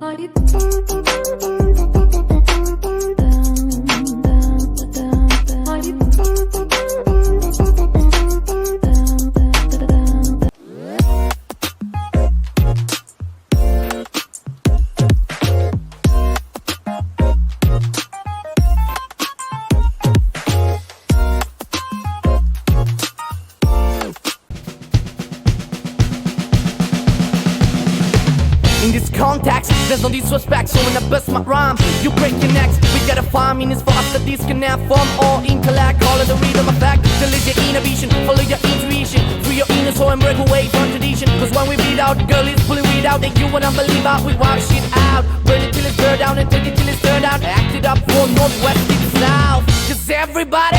In this context, there's no disrespect, so when I bust my rhyme, you break your necks. We got 5 minutes for us to disconnect from all intellect. All of the rhythm effect, delete your inhibition, follow your intuition, free your inner soul and break away from tradition. Cause when we beat out, girl is pulling weed out, that you wouldn't believe out, we wash it out. Burn it till it's burned down and take it till it's turned out. Act it up from northwest to south. Cause everybody,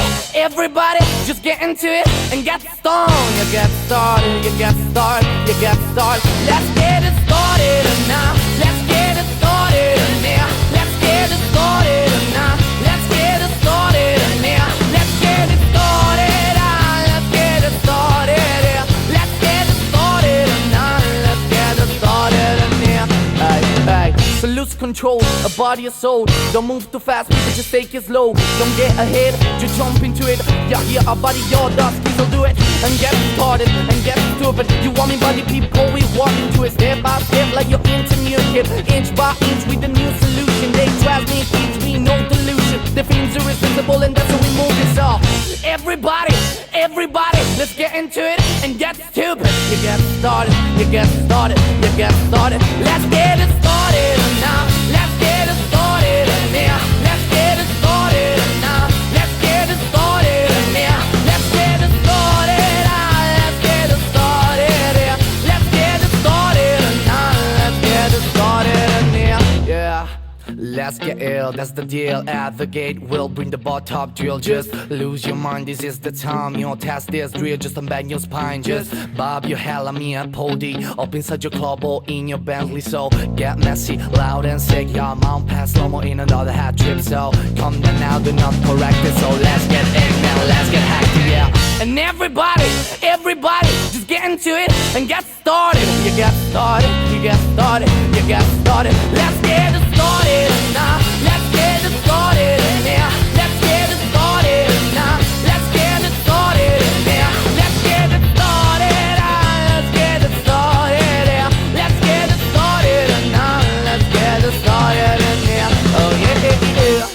just get into it and get stoned. You get started, you get started, you get started. Let's get it started now. Let's get it started now. Let's get it started now. Let's get it started now. Let's get it started. Let's get it started. Let's get it started now. Let's get it started now. Hey, hey. So lose control of body and soul. Don't move too fast, people, just take it slow. Don't get ahead, just jump into it. Yeah, here, our body, your dust, so do it. And get started, and get stupid. You want me body, people, we walk into it. Step by step, like you're into new kid. Inch by inch with a new solution. They trust me, teach me, no delusion. The things are irresistible and that's how we move this off. Everybody, let's get into it and get stupid. You get started, you get started, you get started. Let's get it started now. Let's get it started now. Let's get it started now. Let's get it started now. Let's get it started. Let's get it started. Let's get it started now. Let's get it started now. Yeah. Let's get ill, that's the deal. At the gate, we'll bring the bar top drill. Just lose your mind, this is the time. You don't test this drill, just unbend your spine. Just bob your hell, me and Pody up inside your club or in your Bentley. So get messy, loud and sick. Your mount pass slow-mo in another hat trip. So come down now, do not correct it. So let's get in now, let's get hacked, yeah. And everybody, just get into it and get started. You get started, you get started, you get started. Let's get it started now. Let's get it started now. Let's get it started now. Let's get it started now. Let's get it started. Let's get it started. Let's get it started now. Let's get it started now. Oh yeah, yeah, yeah.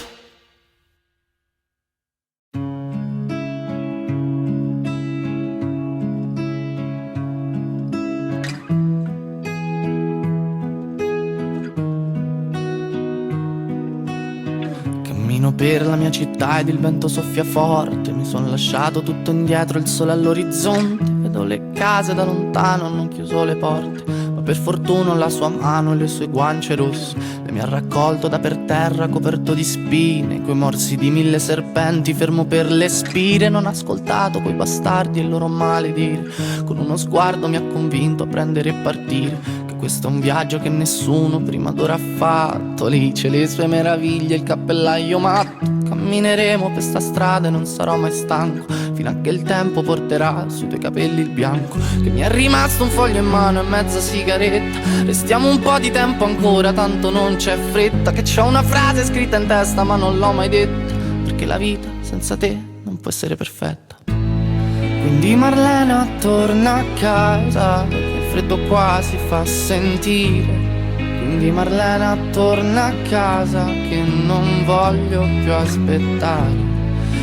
Per la mia città ed il vento soffia forte. Mi son lasciato tutto indietro, il sole all'orizzonte. Vedo le case da lontano, hanno chiuso le porte. Ma per fortuna la sua mano e le sue guance rosse le mi ha raccolto da per terra coperto di spine. Coi morsi di 1000 serpenti fermo per le spire. Non ho ascoltato quei bastardi e il loro maledire. Con uno sguardo mi ha convinto a prendere e partire. Questo è un viaggio che nessuno prima d'ora ha fatto. Lì c'è le sue meraviglie, il cappellaio matto. Cammineremo per sta strada e non sarò mai stanco, fino a che il tempo porterà sui tuoi capelli il bianco. Che mi è rimasto un foglio in mano e mezza sigaretta. Restiamo un po' di tempo ancora, tanto non c'è fretta. Che c'ho una frase scritta in testa ma non l'ho mai detta, perché la vita senza te non può essere perfetta. Quindi Marlena torna a casa, il freddo qua si fa sentire. Quindi Marlena torna a casa che non voglio più aspettare.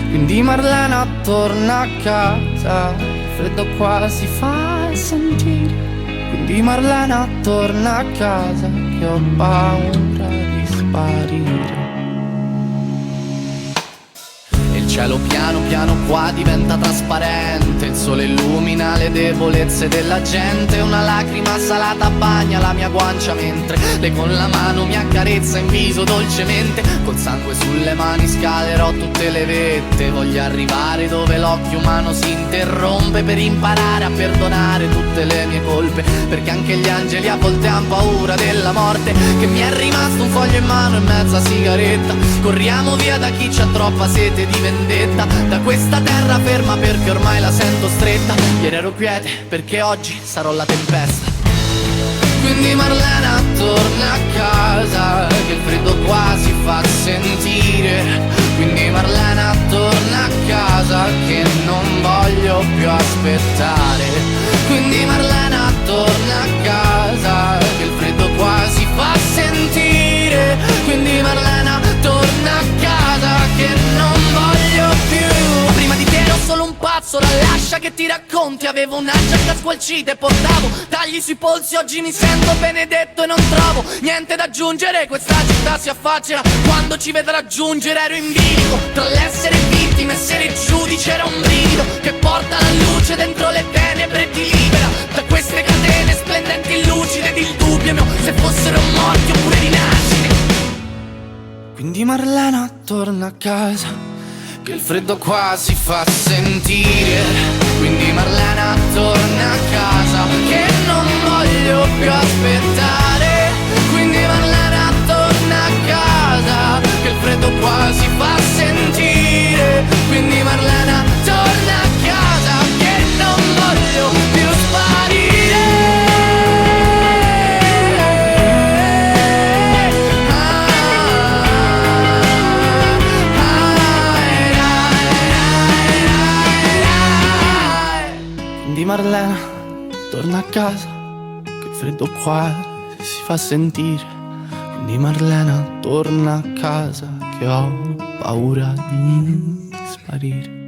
Quindi Marlena torna a casa, il freddo qua si fa sentire. Quindi Marlena torna a casa che ho paura di sparire. Il cielo piano piano qua diventa trasparente. Il sole illumina le debolezze della gente. Una lacrima salata bagna la mia guancia mentre lei con la mano mi accarezza in viso dolcemente. Col sangue sulle mani scalerò tutte le vette. Voglio arrivare dove l'occhio umano si interrompe, per imparare a perdonare tutte le mie colpe. Perché anche gli angeli a volte han paura della morte. Che mi è rimasto un foglio in mano e mezza sigaretta. Corriamo via da chi c'ha troppa sete di vendetta, da questa terra ferma perché ormai la sento stretta. Ieri ero quiete perché oggi sarò la tempesta. Quindi Marlena torna a casa, aspettare. Quindi Marlena torna a casa, che il freddo qua si fa sentire. Quindi Marlena torna a casa, che non voglio più. Prima di te ero solo un pazzo, la lascia che ti racconti. Avevo una giacca squalcita e portavo tagli sui polsi. Oggi mi sento benedetto e non trovo niente da aggiungere. Questa città si affaccia quando ci vedo raggiungere. Ero in bilico tra l'essere vittima e essere giudice. Era un brivido che porta la luce dentro le tenebre e ti libera da queste catene splendenti, lucide ed il dubbio mio se fossero morti oppure rinascite. Quindi Marlena torna a casa, che il freddo qua si fa sentire. Quindi Marlena torna a casa, che non voglio più aspettare. Quindi Marlena torna a casa, che il freddo qua si fa sentire. Quindi Marlena torna a casa, che non voglio più sparire. Quindi Marlena torna a casa, che il freddo qua si fa sentire. Quindi Marlena torna a casa, che ho paura di sparire.